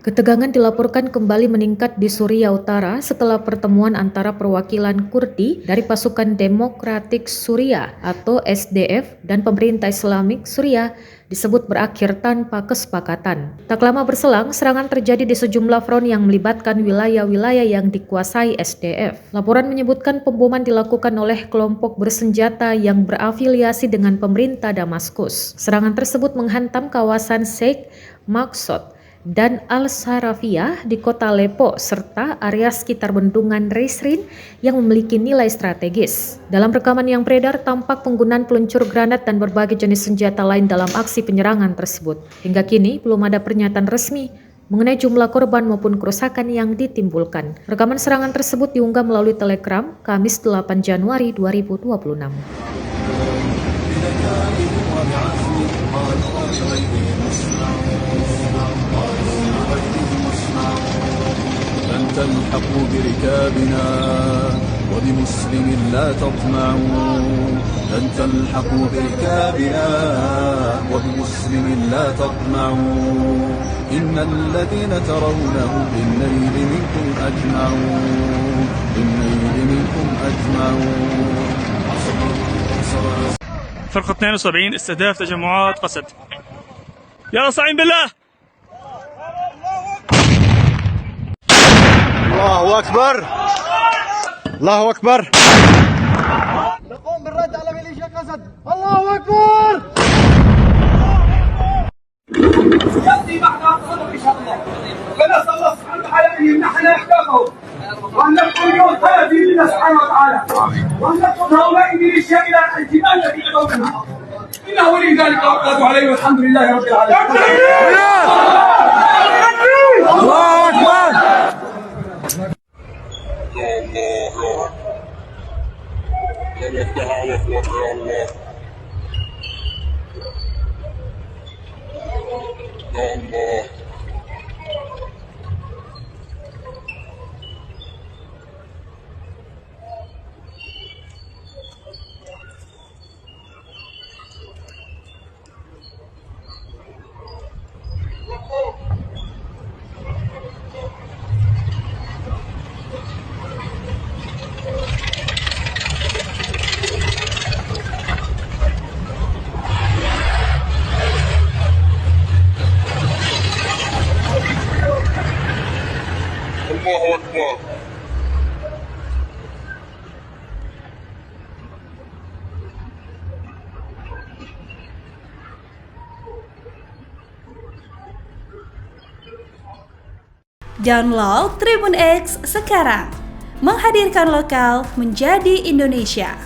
Ketegangan dilaporkan kembali meningkat di Suriah Utara setelah pertemuan antara perwakilan Kurdi dari Pasukan Demokratik Suriah atau SDF dan pemerintah Islamik Suriah disebut berakhir tanpa kesepakatan. Tak lama berselang, serangan terjadi di sejumlah front yang melibatkan wilayah-wilayah yang dikuasai SDF. Laporan menyebutkan pemboman dilakukan oleh kelompok bersenjata yang berafiliasi dengan pemerintah Damaskus. Serangan tersebut menghantam kawasan Sheikh Maqsad dan Al-Sarafiyah di kota Aleppo serta area sekitar bendungan Reisrin yang memiliki nilai strategis. Dalam rekaman yang beredar tampak penggunaan peluncur granat dan berbagai jenis senjata lain dalam aksi penyerangan tersebut. Hingga kini belum ada pernyataan resmi mengenai jumlah korban maupun kerusakan yang ditimbulkan. Rekaman serangan tersebut diunggah melalui Telegram Kamis 8 Januari 2026. تلحقوا بركابنا وبمسلم لا تطمعوا لن تلحقوا بركابنا وبمسلم لا تطمعوا إن الذين ترونه بالليل منكم أجمعوا فرقة 72 استهداف تجمعات قسد. يلا استعين بالله. الله أكبر الله أكبر. نقوم بالرد على ميليشيا قسد. الله أكبر. يأتي بعدها الصدق إن شاء الله. فنسأل الله سبحانه وتعالى أن يمنحنا إحكامه وأن نكون يوم ثلاثين لله سبحانه وتعالى وأن نقود هؤلاء الميليشيا إلى الجبال التي يدعون منها. إنه ولي ذلك والقادر عليه والحمد لله رب العالمين. الله أكبر. يا الله على اخواننا يا الله يا الله. الله أكبر. Download Tribun X sekarang, menghadirkan lokal menjadi Indonesia.